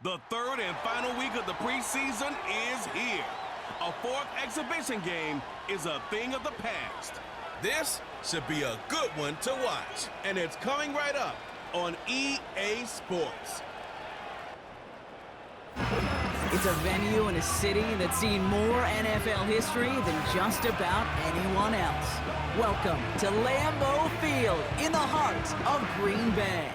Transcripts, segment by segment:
The third and final week of the preseason is here. A fourth exhibition game is a thing of the past. This should be a good one to watch, and it's coming right up on EA Sports. It's a venue in a city that's seen more NFL history than just about anyone else. Welcome to Lambeau Field in the heart of Green Bay.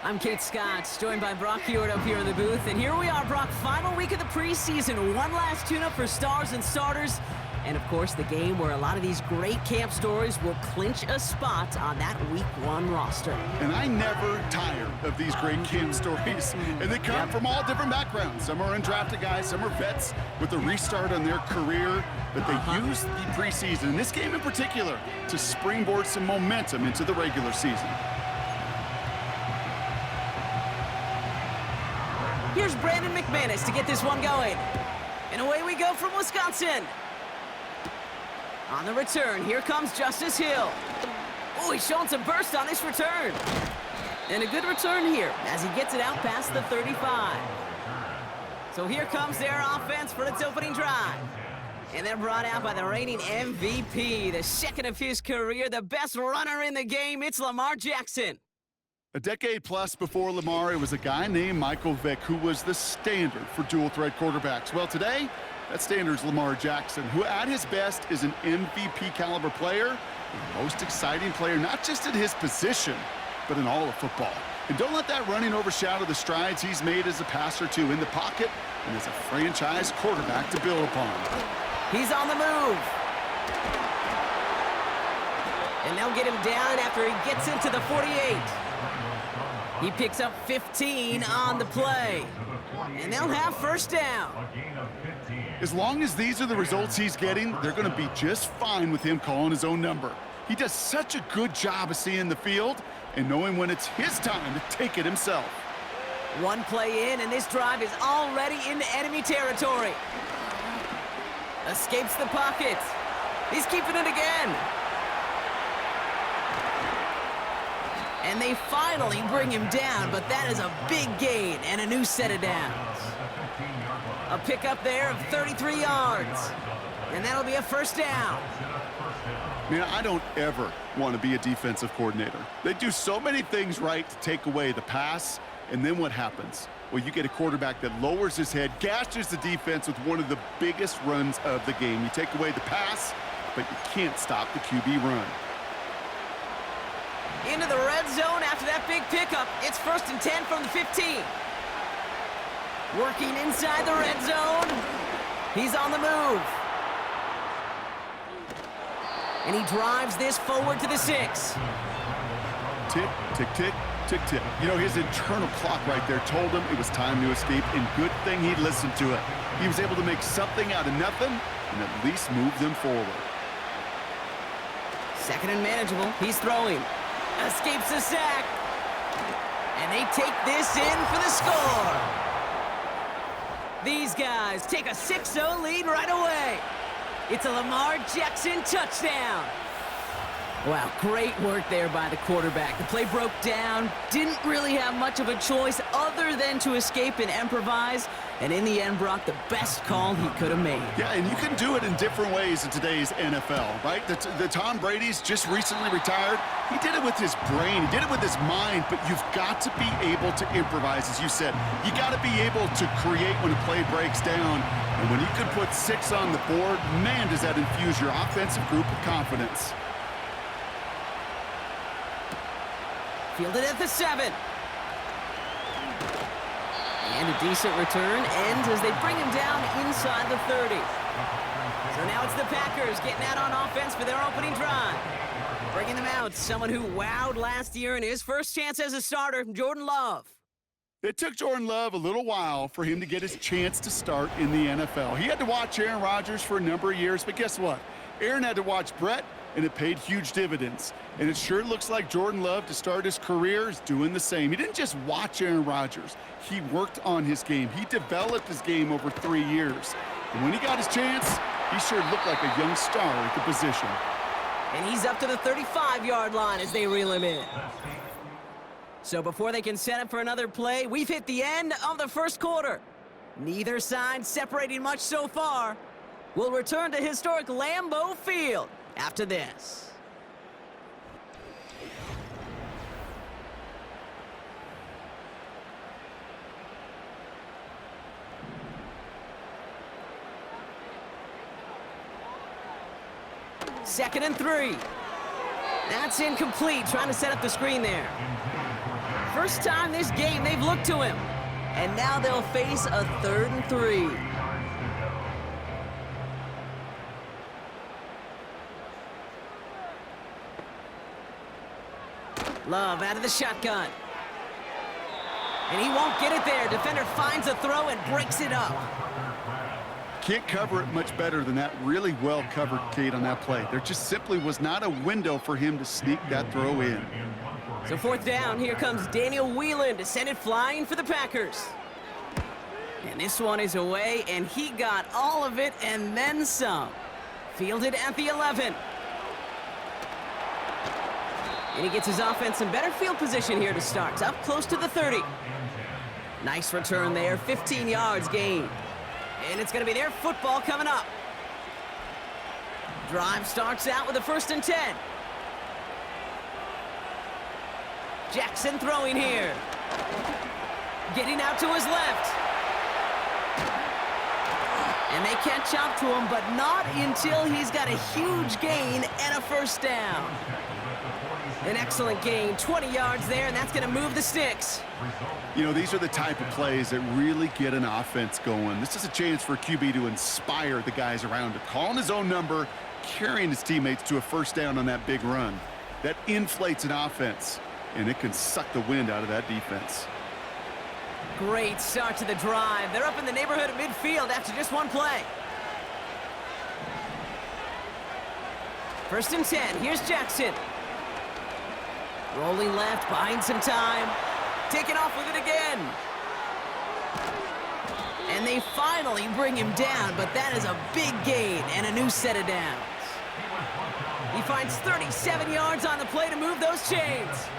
I'm Kate Scott, joined by Brock Hewitt up here in the booth. And here we are, Brock, final week of the preseason. One last tune-up for stars and starters. And, of course, the game where a lot of these great camp stories will clinch a spot on that Week 1 roster. And I never tire of these great camp stories. And they come from all different backgrounds. Some are undrafted guys, some are vets with a restart on their career. But they use the preseason, in this game in particular, to springboard some momentum into the regular season. Here's Brandon McManus to get this one going. And away we go from Wisconsin. On the return, here comes Justice Hill. Oh, he's showing some burst on this return. And a good return here as he gets it out past the 35. So here comes their offense for its opening drive. And they're brought out by the reigning MVP, the second of his career, the best runner in the game. It's Lamar Jackson. A decade plus before Lamar, it was a guy named Michael Vick who was the standard for dual-threat quarterbacks. Well, today, that standard's Lamar Jackson, who at his best is an MVP-caliber player, the most exciting player, not just in his position, but in all of football. And don't let that running overshadow the strides he's made as a passer, too, in the pocket and as a franchise quarterback to build upon. He's on the move. And they'll get him down after he gets into the 48. He picks up 15 on the play. And they'll have first down. As long as these are the results he's getting, they're going to be just fine with him calling his own number. He does such a good job of seeing the field and knowing when it's his time to take it himself. One play in, and this drive is already into enemy territory. Escapes the pocket. He's keeping it again. And they finally bring him down, but that is a big gain and a new set of downs. A pickup there of 33 yards. And that'll be a first down. Man, I don't ever want to be a defensive coordinator. They do so many things right to take away the pass, and then what happens? Well, you get a quarterback that lowers his head, gashes the defense with one of the biggest runs of the game. You take away the pass, but you can't stop the QB run. Into the red zone after that big pickup. It's 1st and 10 from the 15. Working inside the red zone. He's on the move. And he drives this forward to the 6. Tick, tick, tick, tick, tick. You know, his internal clock right there told him it was time to escape, and good thing he listened to it. He was able to make something out of nothing and at least move them forward. Second and manageable. He's throwing. Escapes the sack. And they take this in for the score. These guys take a 6-0 lead right away. It's a Lamar Jackson touchdown. Wow, great work there by the quarterback. The play broke down, didn't really have much of a choice other than to escape and improvise. And in the end, Brock, the best call he could have made. Yeah, and you can do it in different ways in today's NFL, right? The Tom Brady's just recently retired. He did it with his brain. He did it with his mind, but you've got to be able to improvise, as you said. You got to be able to create when a play breaks down. And when you can put 6 on the board, man, does that infuse your offensive group with confidence. Fielded at the 7. And a decent return ends as they bring him down inside the 30. So now it's the Packers getting out on offense for their opening drive. Bringing them out, someone who wowed last year in his first chance as a starter, Jordan Love. It took Jordan Love a little while for him to get his chance to start in the NFL. He had to watch Aaron Rodgers for a number of years, but guess what? Aaron had to watch Brett, and it paid huge dividends. And it sure looks like Jordan Love, to start his career, is doing the same. He didn't just watch Aaron Rodgers. He worked on his game. He developed his game over 3 years. And when he got his chance, he sure looked like a young star at the position. And he's up to the 35-yard line as they reel him in. So before they can set up for another play, we've hit the end of the first quarter. Neither side separating much so far. We'll return to historic Lambeau Field after this. Second and 3. That's incomplete, trying to set up the screen there. First time this game they've looked to him. And now they'll face a 3rd and 3. Love out of the shotgun. And he won't get it there. Defender finds a throw and breaks it up. Can't cover it much better than that. Really well covered, Kate, on that play. There just simply was not a window for him to sneak that throw in. So 4th down, here comes Daniel Whelan to send it flying for the Packers. And this one is away, and he got all of it and then some. Fielded at the 11. And he gets his offense in better field position here to start. Up close to the 30. Nice return there, 15 yards gained. And it's going to be their football coming up. Drive starts out with a 1st and 10. Jackson throwing here. Getting out to his left. And they catch up to him, but not until he's got a huge gain and a 1st down. An excellent gain, 20 yards there, and that's going to move the sticks. You know, these are the type of plays that really get an offense going. This is a chance for QB to inspire the guys around him. Calling his own number, carrying his teammates to a 1st down on that big run. That inflates an offense, and it can suck the wind out of that defense. Great start to the drive. They're up in the neighborhood of midfield after just one play. 1st and 10. Here's Jackson. Rolling left, buying some time. Taking off with it again. And they finally bring him down, but that is a big gain and a new set of downs. He finds 37 yards on the play to move those chains.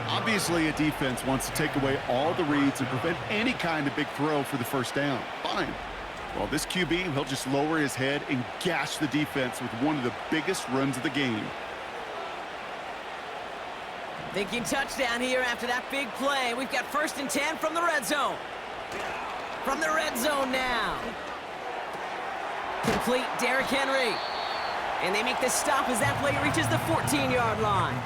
Obviously, a defense wants to take away all the reads and prevent any kind of big throw for the 1st down. Fine. Well, this QB, he'll just lower his head and gash the defense with one of the biggest runs of the game. Thinking touchdown here after that big play. We've got 1st and 10 from the red zone. From the red zone now. Complete Derrick Henry. And they make the stop as that play reaches the 14-yard line.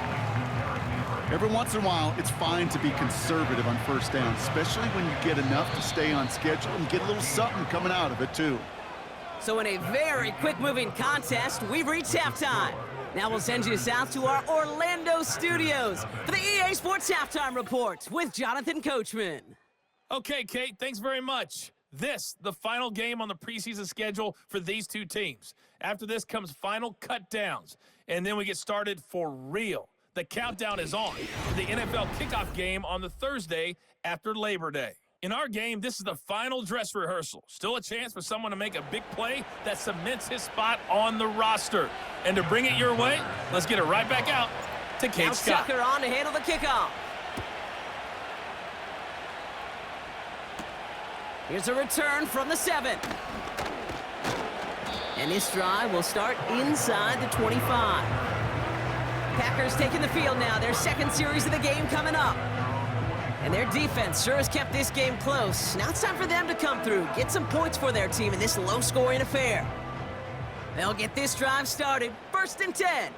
Every once in a while, it's fine to be conservative on 1st down, especially when you get enough to stay on schedule and get a little something coming out of it, too. So in a very quick-moving contest, we've reached halftime. Now we'll send you south to our Orlando studios for the EA Sports Halftime Report with Jonathan Coachman. Okay, Kate, thanks very much. This, the final game on the preseason schedule for these two teams. After this comes final cut downs, and then we get started for real. The countdown is on for the NFL kickoff game on the Thursday after Labor Day. In our game, this is the final dress rehearsal. Still a chance for someone to make a big play that cements his spot on the roster. And to bring it your way, let's get it right back out to Kate Now Scott. Tucker on to handle the kickoff. Here's a return from the 7. And this drive will start inside the 25. Packers taking the field now. Their 2nd series of the game coming up. And their defense sure has kept this game close. Now it's time for them to come through, get some points for their team in this low-scoring affair. They'll get this drive started. 1st and 10.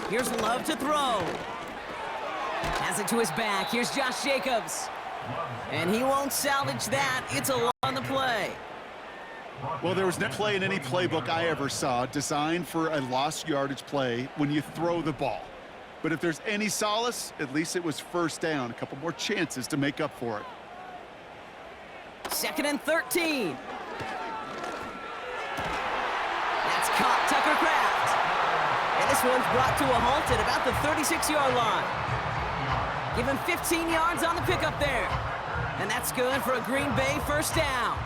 Here's Love to throw. Has it to his back. Here's Josh Jacobs. And he won't salvage that. It's a loss on the play. Well, there was no play in any playbook I ever saw designed for a lost yardage play when you throw the ball. But if there's any solace, at least it was 1st down. A couple more chances to make up for it. 2nd and 13. That's caught Tucker Kraft. And this one's brought to a halt at about the 36-yard line. Give him 15 yards on the pickup there. And that's good for a Green Bay 1st down.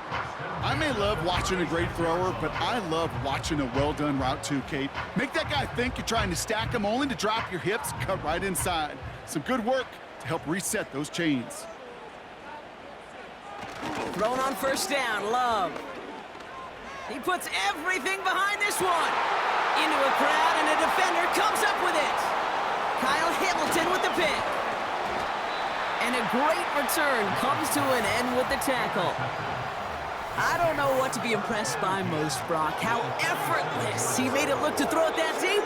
I may love watching a great thrower, but I love watching a well-done route too, Kate. Make that guy think you're trying to stack him only to drop your hips, cut right inside. Some good work to help reset those chains. Thrown on first down, Love. He puts everything behind this one. Into a crowd, and a defender comes up with it. Kyle Hamilton with the pick. And a great return comes to an end with the tackle. I don't know what to be impressed by most, Brock. How effortless he made it look to throw it that deep,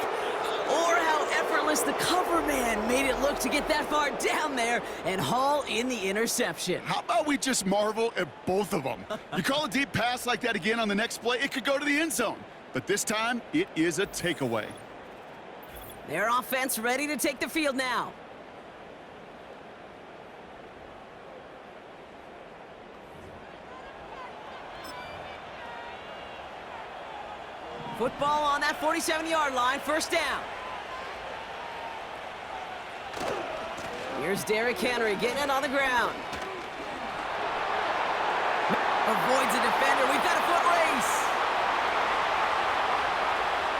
or how effortless the cover man made it look to get that far down there and haul in the interception. How about we just marvel at both of them? You call a deep pass like that again on the next play, it could go to the end zone. But this time, it is a takeaway. Their offense ready to take the field now. Football on that 47-yard line, first down. Here's Derrick Henry getting it on the ground. Avoids a defender. We've got a foot race.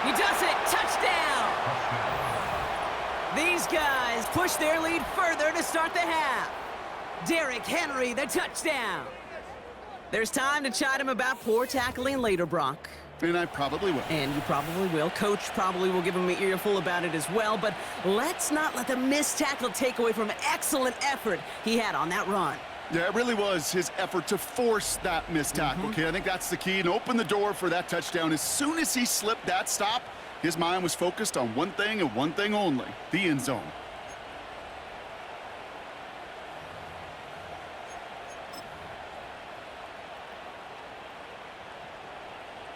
He does it. Touchdown. These guys push their lead further to start the half. Derrick Henry, the touchdown. There's time to chide him about poor tackling later, Brock. And I probably will. And you probably will. Coach probably will give him an earful about it as well. But let's not let the missed tackle take away from an excellent effort he had on that run. Yeah, it really was his effort to force that missed tackle, okay? I think that's the key, and open the door for that touchdown. As soon as he slipped that stop, his mind was focused on one thing and one thing only, the end zone.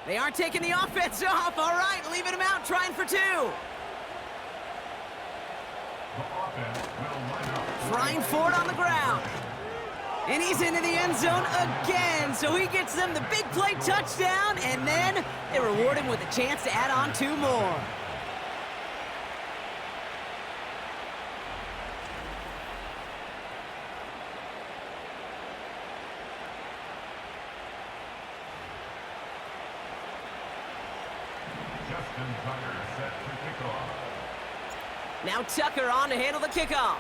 They aren't taking the offense off. All right, leaving him out, trying for two. Trying for it on the ground. And he's into the end zone again. So he gets them the big play touchdown, and then they reward him with a chance to add on two more. Now Tucker on to handle the kickoff.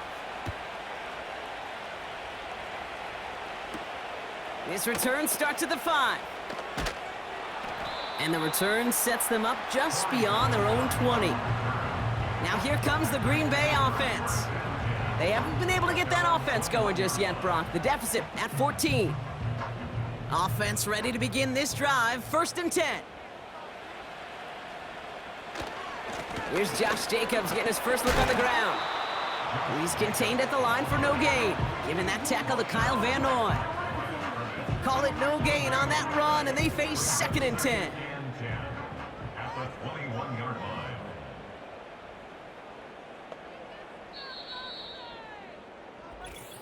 This return starts at the 5. And the return sets them up just beyond their own 20. Now here comes the Green Bay offense. They haven't been able to get that offense going just yet, Brock. The deficit at 14. Offense ready to begin this drive, 1st and 10. Here's Josh Jacobs getting his first look on the ground. He's contained at the line for no gain. Giving that tackle to Kyle Van Noy. Call it no gain on that run, and they face 2nd and 10. At the 21-yard line.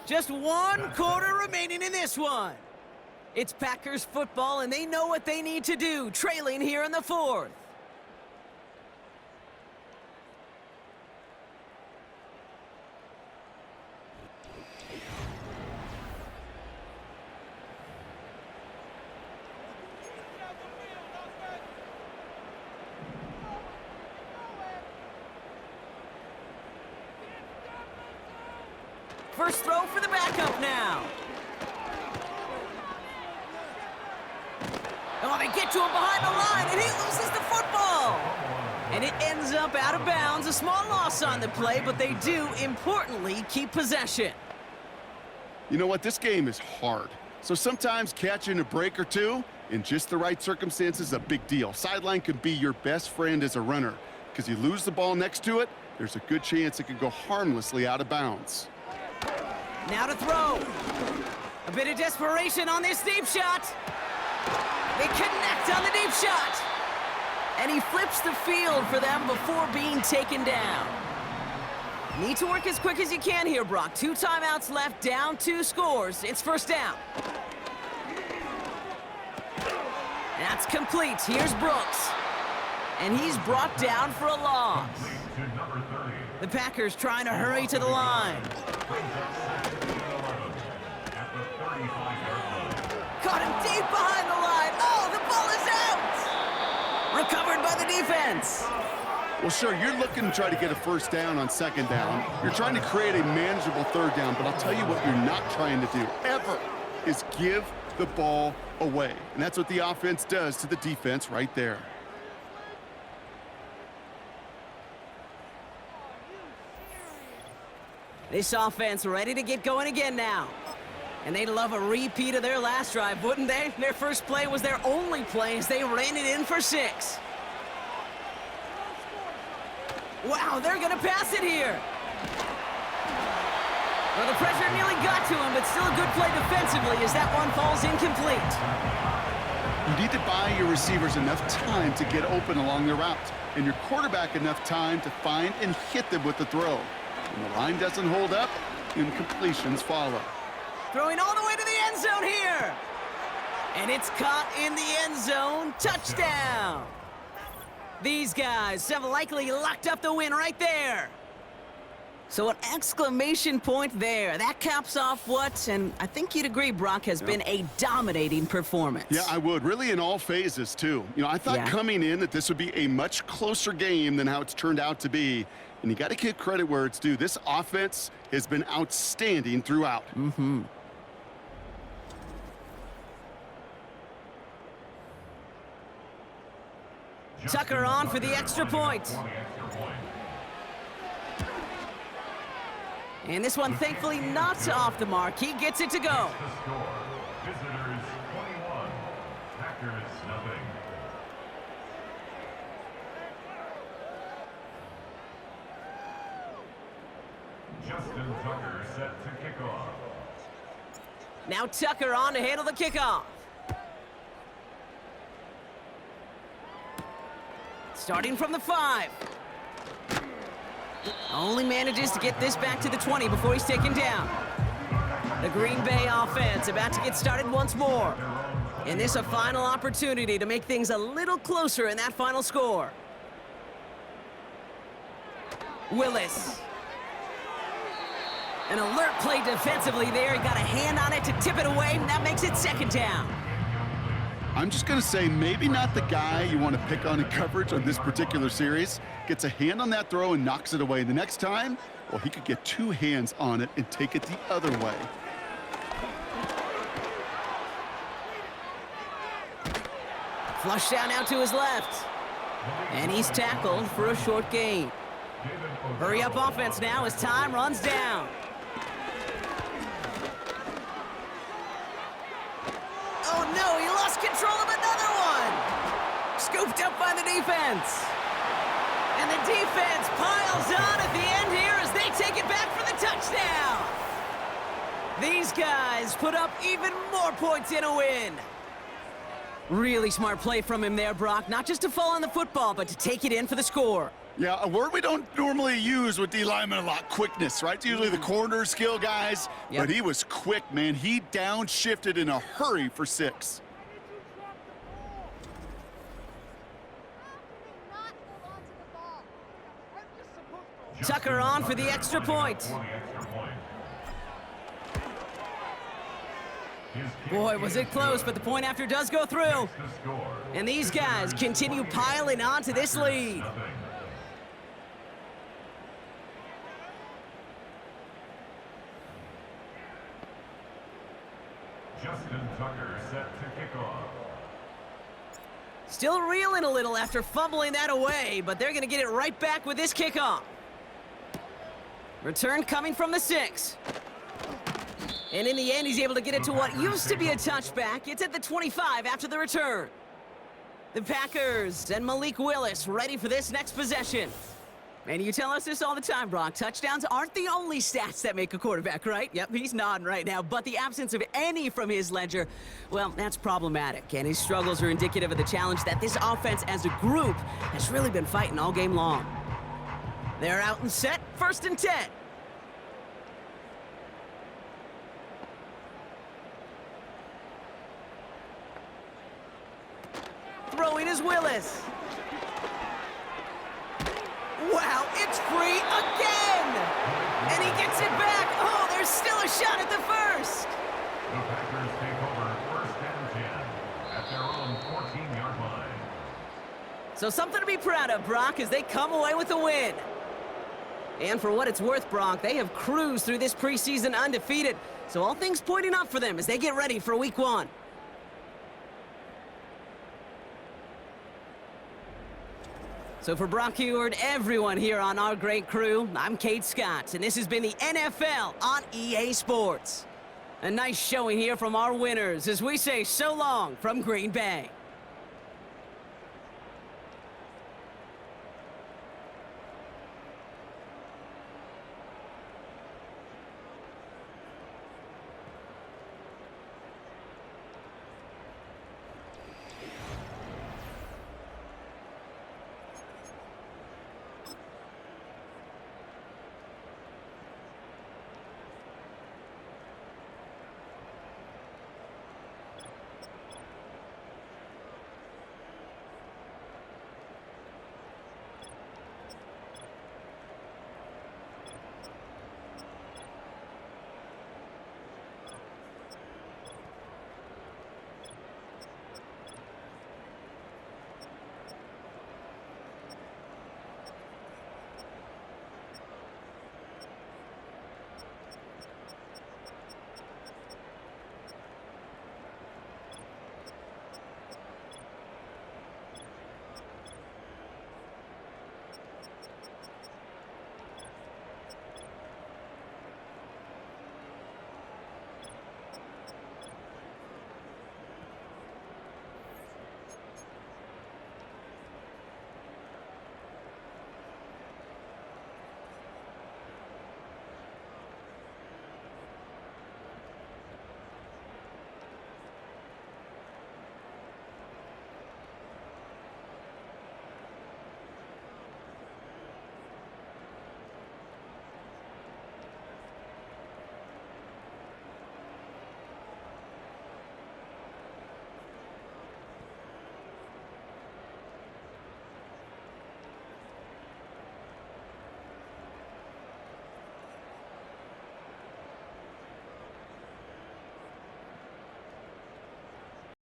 Just 1 quarter remaining in this one. It's Packers football, and they know what they need to do, trailing here in the 4th. First throw for the backup now. Oh, they get to him behind the line, and he loses the football. And it ends up out of bounds. A small loss on the play, but they do, importantly, keep possession. You know what? This game is hard. So sometimes catching a break or two in just the right circumstances is a big deal. Sideline can be your best friend as a runner, because you lose the ball next to it, there's a good chance it could go harmlessly out of bounds. Now to throw. A bit of desperation on this deep shot. They connect on the deep shot. And he flips the field for them before being taken down. Need to work as quick as you can here, Brock. 2 timeouts left, down 2 scores. It's 1st down. That's complete. Here's Brooks. And he's brought down for a loss. The Packers trying to hurry to the line. Caught him deep behind the line. Oh, the ball is out. Recovered by the defense. Well, sure, you're looking to try to get a first down on second down. You're trying to create a manageable third down, but I'll tell you what you're not trying to do ever is give the ball away. And that's what the offense does to the defense right there. This offense ready to get going again now. And they'd love a repeat of their last drive, wouldn't they? Their first play was their only play as they ran it in for 6. Wow, they're going to pass it here. Well, the pressure nearly got to him, but still a good play defensively as that one falls incomplete. You need to buy your receivers enough time to get open along the route, and your quarterback enough time to find and hit them with the throw. When the line doesn't hold up, incompletions follow. Throwing all the way to the end zone here. And it's caught in the end zone. Touchdown. These guys have likely locked up the win right there. So an exclamation point there. That caps off what, and I think you'd agree, Brock, has been a dominating performance. Yeah, I would. Really in all phases, too. You know, I thought coming in that this would be a much closer game than how it's turned out to be. And you got to give credit where it's due. This offense has been outstanding throughout. Mm-hmm. Tucker on for the extra point. And this one, thankfully, not off the mark. He gets it to go. Visitors 21, Packers nothing. Justin Tucker set to kick off. Now Tucker on to handle the kickoff. Starting from the 5. Only manages to get this back to the 20 before he's taken down. The Green Bay offense about to get started once more. And this a final opportunity to make things a little closer in that final score. Willis. An alert play defensively there. He got a hand on it to tip it away, and that makes it second down. I'm just going to say maybe not the guy you want to pick on in coverage on this particular series. Gets a hand on that throw and knocks it away. The next time, well, he could get 2 hands on it and take it the other way. Flush down out to his left. And he's tackled for a short gain. Hurry up offense now as time runs down. Oh no, he lost control of another one. Scooped up by the defense. And the defense piles on at the end here as they take it back for the touchdown. These guys put up even more points in a win. Really smart play from him there, Brock. Not just to fall on the football, but to take it in for the score. Yeah, a word we don't normally use with D linemen a lot, quickness, right? It's usually the corner skill guys, but he was quick, man. He downshifted in a hurry for 6. Tucker on for the extra point. Boy, was it close, but the point after does go through. And these guys continue piling on to this lead. Justin Tucker set to kick off. Still reeling a little after fumbling that away, but they're going to get it right back with this kickoff. Return coming from the 6. And in the end, he's able to get it to what used to be a touchback. It's at the 25 after the return. The Packers and Malik Willis ready for this next possession. And you tell us this all the time, Brock. Touchdowns aren't the only stats that make a quarterback, right? Yep, he's nodding right now. But the absence of any from his ledger, well, that's problematic. And his struggles are indicative of the challenge that this offense as a group has really been fighting all game long. They're out and set, 1st and 10. Throwing is Willis. Wow, it's free again! And he gets it back. Oh, there's still a shot at the 1st. The Packers take over 1st and So something to be proud of, Brock, as they come away with a win. And for what it's worth, Brock, they have cruised through this preseason undefeated. So all things pointing up for them as they get ready for Week 1. So for Brock Heward, everyone here on our great crew, I'm Kate Scott, and this has been the NFL on EA Sports. A nice showing here from our winners as we say so long from Green Bay.